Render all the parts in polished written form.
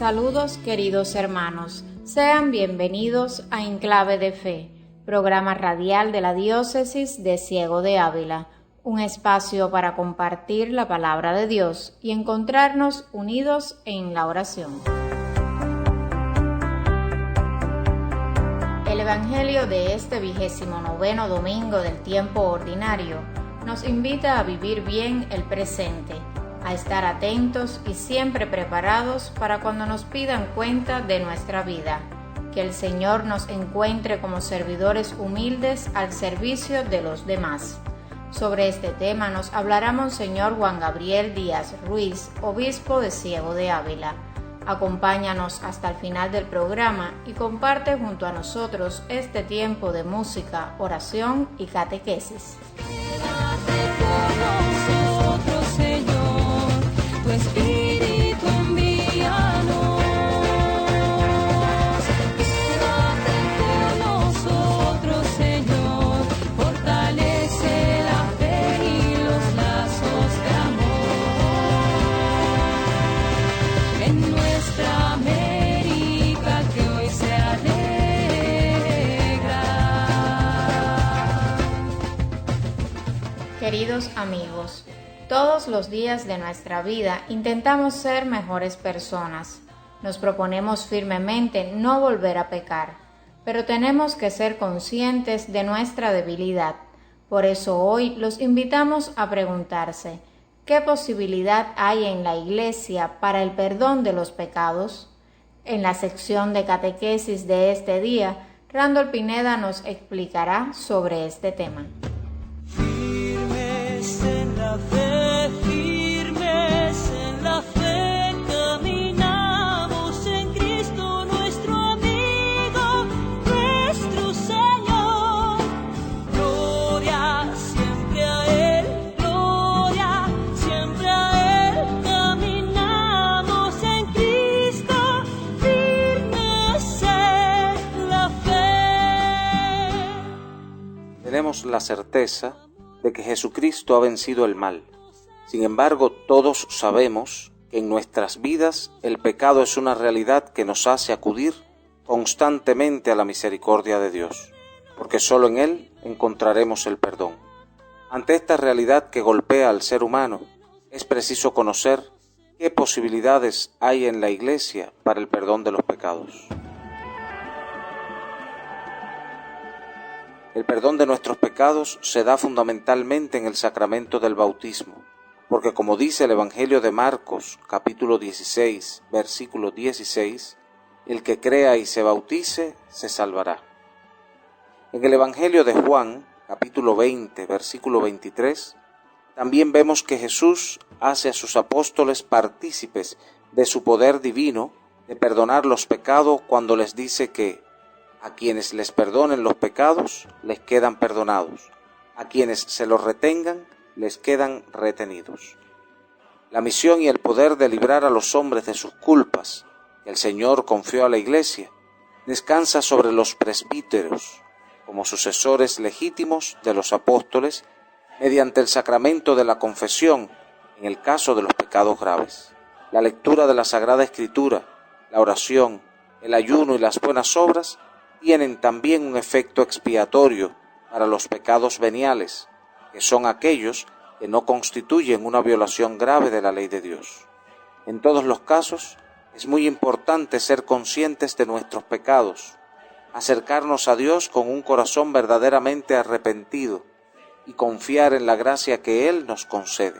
Saludos queridos hermanos, sean bienvenidos a Enclave de Fe, programa radial de la Diócesis de Ciego de Ávila, un espacio para compartir la palabra de Dios y encontrarnos unidos en la oración. El Evangelio de este 29º domingo del tiempo ordinario nos invita a vivir bien el presente, a estar atentos y siempre preparados para cuando nos pidan cuenta de nuestra vida. Que el Señor nos encuentre como servidores humildes al servicio de los demás. Sobre este tema nos hablará Monseñor Juan Gabriel Díaz Ruiz, obispo de Ciego de Ávila. Acompáñanos hasta el final del programa y comparte junto a nosotros este tiempo de música, oración y catequesis. Quédate con nosotros, Señor, tu Espíritu envíanos. Quédate con nosotros, Señor, fortalece la fe y los lazos de amor. En nuestra América que hoy se alegra. Queridos amigos, todos los días de nuestra vida intentamos ser mejores personas. Nos proponemos firmemente no volver a pecar, pero tenemos que ser conscientes de nuestra debilidad. Por eso hoy los invitamos a preguntarse, ¿qué posibilidad hay en la Iglesia para el perdón de los pecados? En la sección de catequesis de este día, Randall Pineda nos explicará sobre este tema. Firmes en la fe, caminamos en Cristo nuestro amigo, nuestro Señor. Gloria siempre a Él, gloria siempre a Él. Caminamos en Cristo, firmes en la fe. Tenemos la certeza de que Jesucristo ha vencido el mal. Sin embargo, todos sabemos que en nuestras vidas el pecado es una realidad que nos hace acudir constantemente a la misericordia de Dios, porque solo en Él encontraremos el perdón. Ante esta realidad que golpea al ser humano, es preciso conocer qué posibilidades hay en la Iglesia para el perdón de los pecados. El perdón de nuestros pecados se da fundamentalmente en el sacramento del bautismo, porque como dice el Evangelio de Marcos, capítulo 16, versículo 16, el que crea y se bautice, se salvará. En el Evangelio de Juan, capítulo 20, versículo 23, también vemos que Jesús hace a sus apóstoles partícipes de su poder divino de perdonar los pecados cuando les dice que a quienes les perdonen los pecados, les quedan perdonados. A quienes se los retengan, les quedan retenidos. La misión y el poder de librar a los hombres de sus culpas, que el Señor confió a la Iglesia, descansa sobre los presbíteros, como sucesores legítimos de los apóstoles, mediante el sacramento de la confesión, en el caso de los pecados graves. La lectura de la Sagrada Escritura, la oración, el ayuno y las buenas obras tienen también un efecto expiatorio para los pecados veniales, que son aquellos que no constituyen una violación grave de la ley de Dios. En todos los casos, es muy importante ser conscientes de nuestros pecados, acercarnos a Dios con un corazón verdaderamente arrepentido y confiar en la gracia que Él nos concede.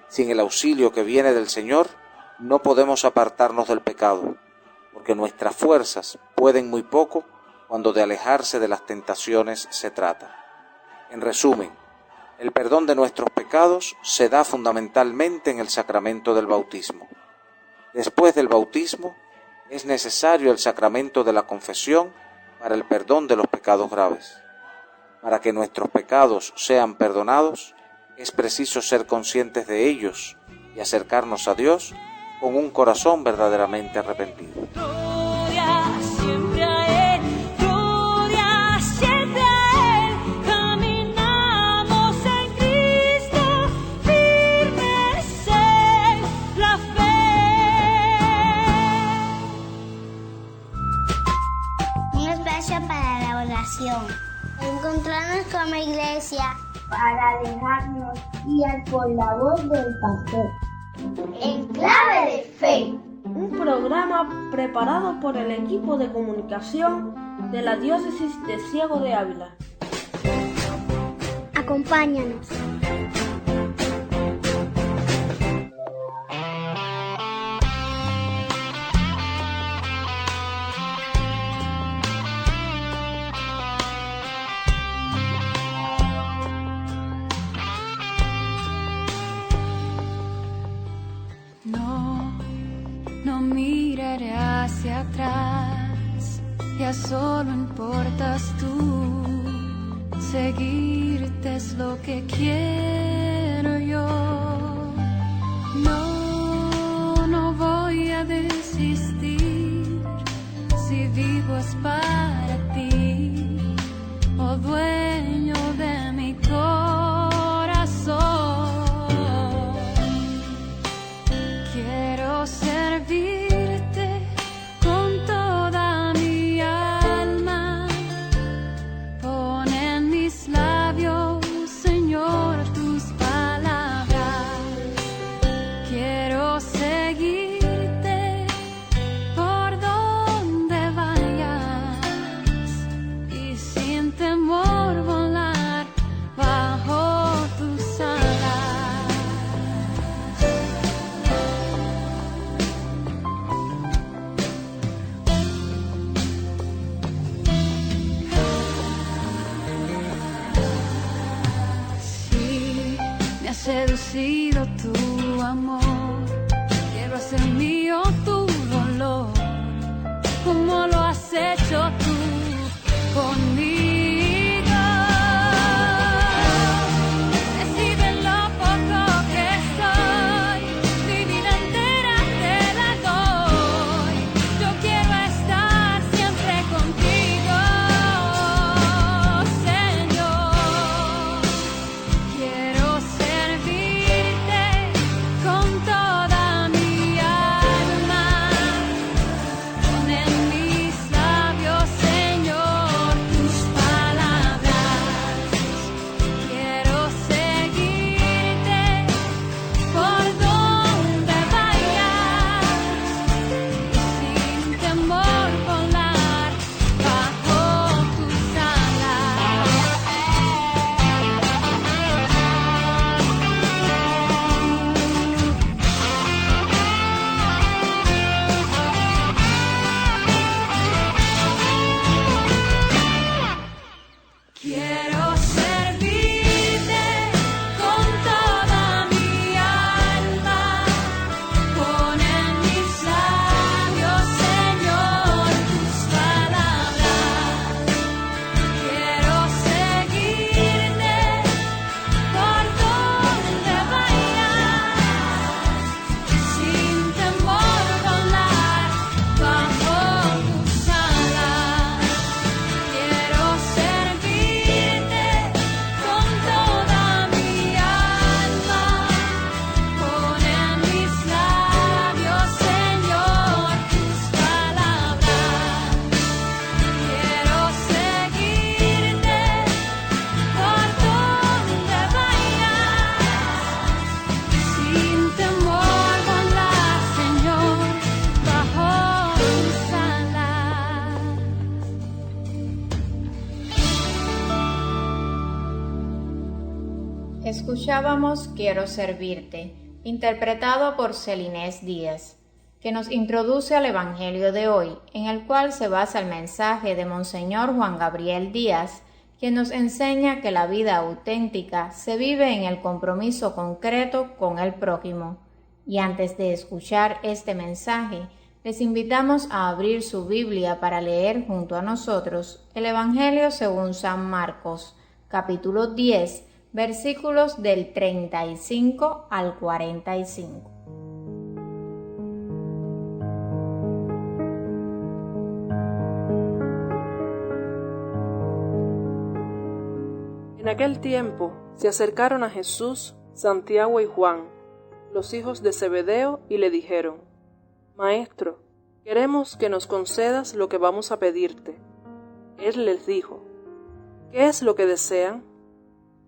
Sin el auxilio que viene del Señor, no podemos apartarnos del pecado, porque nuestras fuerzas pueden muy poco cuando de alejarse de las tentaciones se trata. En resumen, el perdón de nuestros pecados se da fundamentalmente en el sacramento del bautismo. Después del bautismo, es necesario el sacramento de la confesión para el perdón de los pecados graves. Para que nuestros pecados sean perdonados, es preciso ser conscientes de ellos y acercarnos a Dios con un corazón verdaderamente arrepentido. Gloria siempre a Él, gloria siempre a Él. Caminamos en Cristo, firmes en la fe. oración. Encontrarnos como iglesia para dejarnos guiar por la voz del pastor. en clave de fe. Un programa preparado por el equipo de comunicación de la Diócesis de Ciego de Ávila. Acompáñanos. No miraré hacia atrás, ya solo importas tú. Seguirte es lo que quiero yo. No voy a desistir, si vivo es para ti, oh dueño de mi corazón. Quiero servirte con toda mi alma. Pon en mis labios, Señor, tus palabras. Quiero seguirte por donde vayas y sin temor volar bajo tus alas. Sí, me ha seducido tu amor, quiero hacer mío tu dolor, como lo has hecho tú conmigo. Recibe lo poco que soy, mi vida entera te la doy. Yo quiero estar siempre contigo, Señor. Quiero servirte con toda mi alma. Pon en mis labios, Señor, tus palabras. Quiero seguirte por donde vayas y sin temor volar bajo tus alas. Quiero servirte con toda mi alma. Pon en mis labios, Señor, tus palabras. Quiero seguirte por donde vayas sin temor volar bajo tus alas. Quiero servirte con toda mi alma. Pon en mis labios, Señor, tus palabras. Quiero seguirte por donde vayas sin temor volar, Señor, bajo tus alas. Escuchábamos Quiero servirte, interpretado por Celinés Díaz, que nos introduce al Evangelio de hoy, en el cual se basa el mensaje de Monseñor Juan Gabriel Díaz, quien nos enseña que la vida auténtica se vive en el compromiso concreto con el prójimo. Y antes de escuchar este mensaje, les invitamos a abrir su Biblia para leer junto a nosotros el Evangelio según San Marcos, capítulo 10, versículos del 35 al 45. En aquel tiempo se acercaron a Jesús Santiago y Juan, los hijos de Zebedeo, y le dijeron: Maestro, queremos que nos concedas lo que vamos a pedirte. Él les dijo: ¿qué es lo que desean?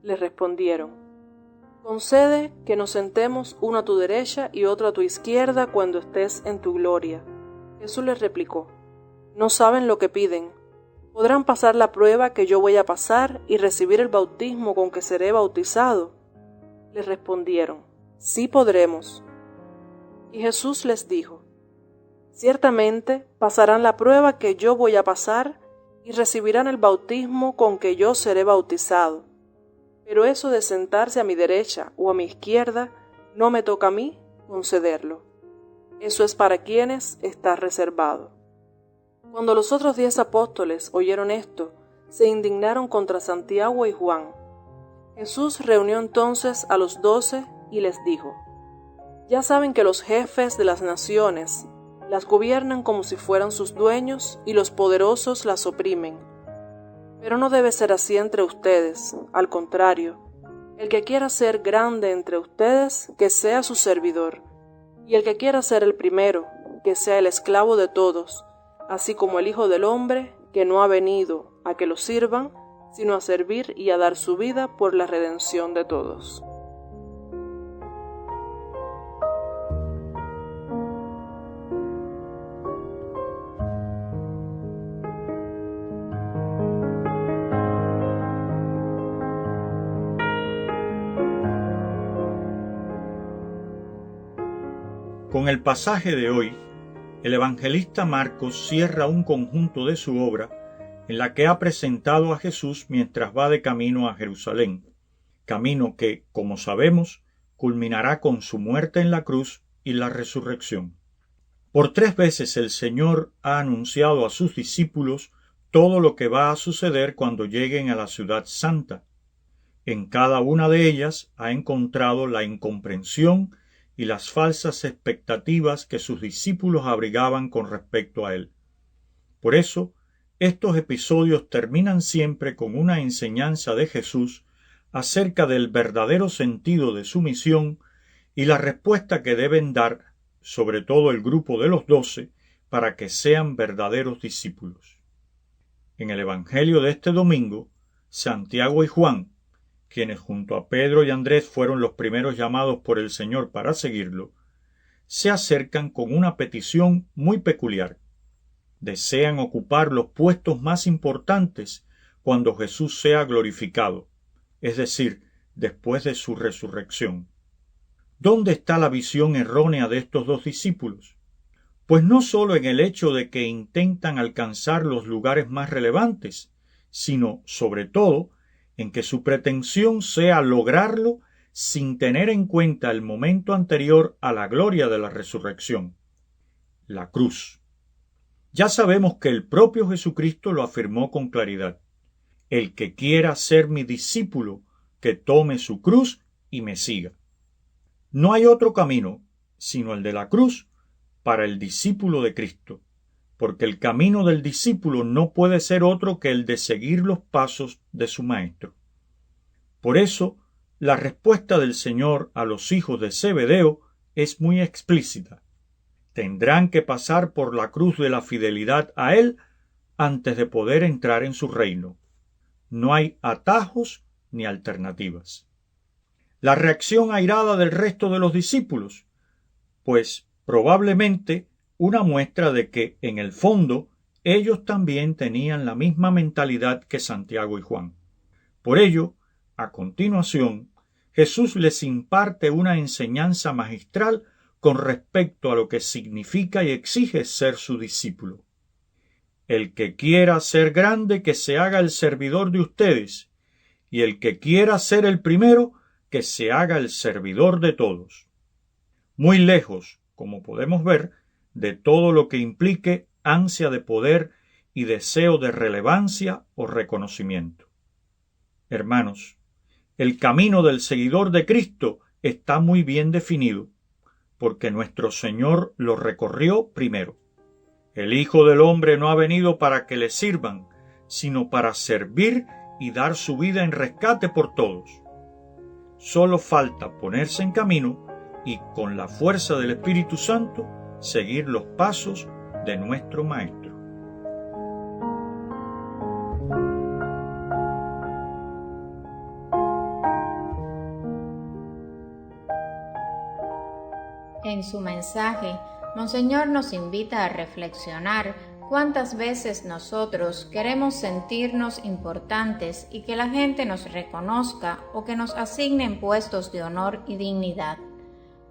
Le respondieron: concede que nos sentemos uno a tu derecha y otro a tu izquierda cuando estés en tu gloria. Jesús les replicó: no saben lo que piden. ¿Podrán pasar la prueba que yo voy a pasar y recibir el bautismo con que seré bautizado? Le respondieron: sí podremos. Y Jesús les dijo: ciertamente pasarán la prueba que yo voy a pasar y recibirán el bautismo con que yo seré bautizado. Pero eso de sentarse a mi derecha o a mi izquierda no me toca a mí concederlo. Eso es para quienes está reservado. Cuando los otros 10 apóstoles oyeron esto, se indignaron contra Santiago y Juan. Jesús reunió entonces a los 12 y les dijo: ya saben que los jefes de las naciones las gobiernan como si fueran sus dueños y los poderosos las oprimen. Pero no debe ser así entre ustedes, al contrario, el que quiera ser grande entre ustedes, que sea su servidor, y el que quiera ser el primero, que sea el esclavo de todos, así como el Hijo del Hombre, que no ha venido a que lo sirvan, sino a servir y a dar su vida por la redención de todos. Con el pasaje de hoy, el evangelista Marcos cierra un conjunto de su obra en la que ha presentado a Jesús mientras va de camino a Jerusalén, camino que, como sabemos, culminará con su muerte en la cruz y la resurrección. Por 3 veces el Señor ha anunciado a sus discípulos todo lo que va a suceder cuando lleguen a la ciudad santa. En cada una de ellas ha encontrado la incomprensión y las falsas expectativas que sus discípulos abrigaban con respecto a él. Por eso, estos episodios terminan siempre con una enseñanza de Jesús acerca del verdadero sentido de su misión y la respuesta que deben dar, sobre todo el grupo de los 12, para que sean verdaderos discípulos. En el Evangelio de este domingo, Santiago y Juan, quienes junto a Pedro y Andrés fueron los primeros llamados por el Señor para seguirlo, se acercan con una petición muy peculiar. Desean ocupar los puestos más importantes cuando Jesús sea glorificado, es decir, después de su resurrección. ¿Dónde está la visión errónea de estos 2 discípulos? Pues no solo en el hecho de que intentan alcanzar los lugares más relevantes, sino, sobre todo, en que su pretensión sea lograrlo sin tener en cuenta el momento anterior a la gloria de la resurrección, la cruz. Ya sabemos que el propio Jesucristo lo afirmó con claridad: el que quiera ser mi discípulo, que tome su cruz y me siga. No hay otro camino sino el de la cruz para el discípulo de Cristo, porque el camino del discípulo no puede ser otro que el de seguir los pasos de su maestro. Por eso, la respuesta del Señor a los hijos de Zebedeo es muy explícita. Tendrán que pasar por la cruz de la fidelidad a Él antes de poder entrar en su reino. No hay atajos ni alternativas. La reacción airada del resto de los discípulos, pues probablemente una muestra de que, en el fondo, ellos también tenían la misma mentalidad que Santiago y Juan. Por ello, a continuación, Jesús les imparte una enseñanza magistral con respecto a lo que significa y exige ser su discípulo. El que quiera ser grande, que se haga el servidor de ustedes, y el que quiera ser el primero, que se haga el servidor de todos. Muy lejos, como podemos ver, de todo lo que implique ansia de poder y deseo de relevancia o reconocimiento. Hermanos, el camino del seguidor de Cristo está muy bien definido, porque nuestro Señor lo recorrió primero. El Hijo del Hombre no ha venido para que le sirvan, sino para servir y dar su vida en rescate por todos. Solo falta ponerse en camino y, con la fuerza del Espíritu Santo, seguir los pasos de nuestro Maestro. En su mensaje, Monseñor nos invita a reflexionar cuántas veces nosotros queremos sentirnos importantes y que la gente nos reconozca o que nos asignen puestos de honor y dignidad,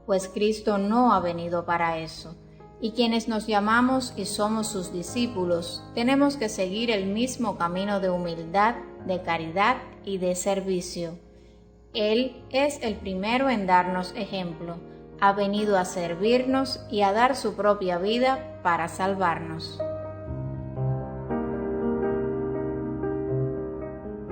pues Cristo no ha venido para eso, y quienes nos llamamos y somos sus discípulos tenemos que seguir el mismo camino de humildad, de caridad y de servicio. Él es el primero en darnos ejemplo, ha venido a servirnos y a dar su propia vida para salvarnos.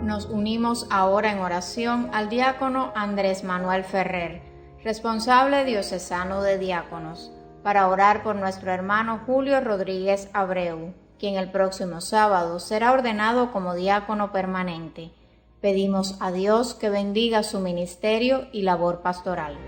Nos unimos ahora en oración al diácono Andrés Manuel Ferrer, responsable diocesano de diáconos, para orar por nuestro hermano Julio Rodríguez Abreu, quien el próximo sábado será ordenado como diácono permanente. Pedimos a Dios que bendiga su ministerio y labor pastoral.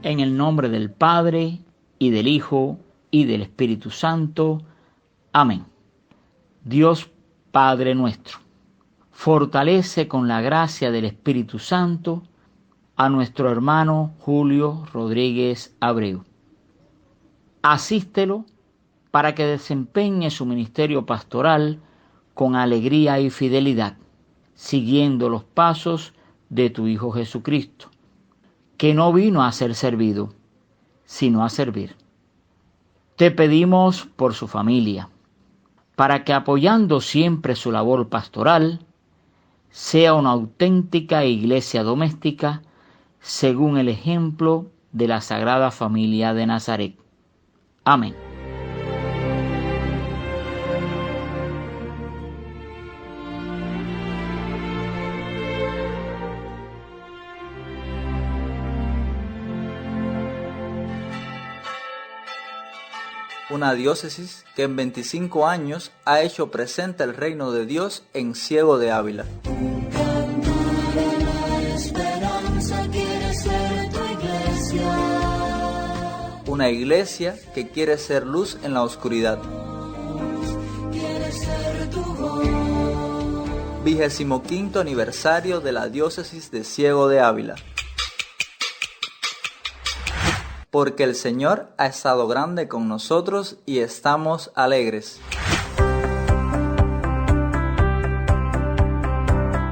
En el nombre del Padre, y del Hijo, y del Espíritu Santo. Amén. Dios Padre nuestro, fortalece con la gracia del Espíritu Santo a nuestro hermano Julio Rodríguez Abreu. Asístelo para que desempeñe su ministerio pastoral con alegría y fidelidad, siguiendo los pasos de tu Hijo Jesucristo, que no vino a ser servido, sino a servir. Te pedimos por su familia, para que apoyando siempre su labor pastoral, sea una auténtica iglesia doméstica según el ejemplo de la Sagrada Familia de Nazaret. Amén. Una diócesis que en 25 años ha hecho presente el reino de Dios en Ciego de Ávila. Una iglesia que quiere ser luz en la oscuridad. 25º aniversario de la diócesis de Ciego de Ávila. Porque el Señor ha estado grande con nosotros y estamos alegres.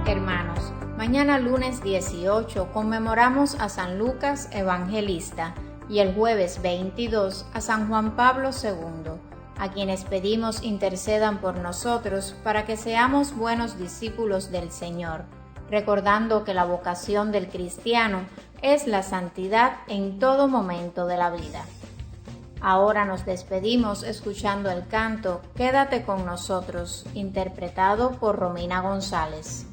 Hermanos, mañana lunes 18 conmemoramos a San Lucas Evangelista y el jueves 22 a San Juan Pablo II, a quienes pedimos intercedan por nosotros para que seamos buenos discípulos del Señor, recordando que la vocación del cristiano es la santidad en todo momento de la vida. Ahora nos despedimos escuchando el canto Quédate con nosotros, interpretado por Romina González.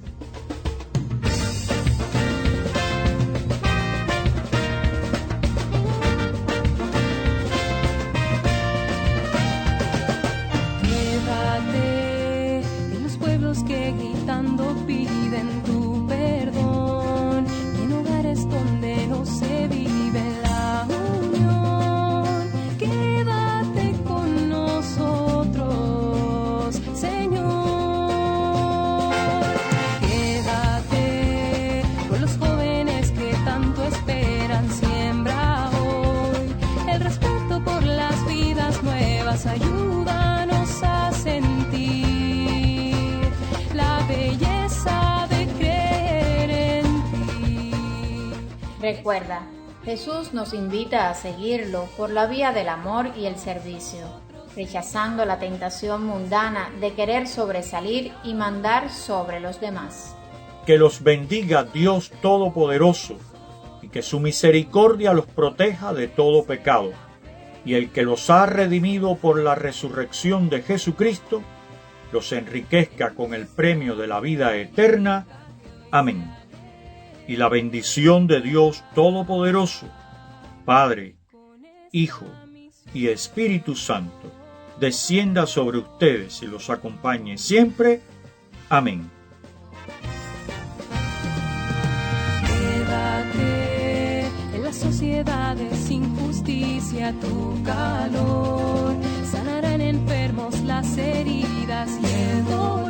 Quédate en los pueblos que gritando piden tu perdón, y en hogares donde no se vive la unión. Quédate con nosotros, Señor. Quédate con los jóvenes que tanto esperan. Siembra hoy el respeto por las vidas nuevas. Ayúdanos a sentir la belleza de creer en ti. Recuerda, Jesús nos invita a seguirlo por la vía del amor y el servicio, rechazando la tentación mundana de querer sobresalir y mandar sobre los demás. Que los bendiga Dios Todopoderoso, y que su misericordia los proteja de todo pecado, y el que los ha redimido por la resurrección de Jesucristo, los enriquezca con el premio de la vida eterna. Amén. Y la bendición de Dios Todopoderoso, Padre, Hijo y Espíritu Santo, descienda sobre ustedes y los acompañe siempre. Amén. Quédate en las sociedades sin justicia, tu calor sana curan enfermos las heridas y el dolor.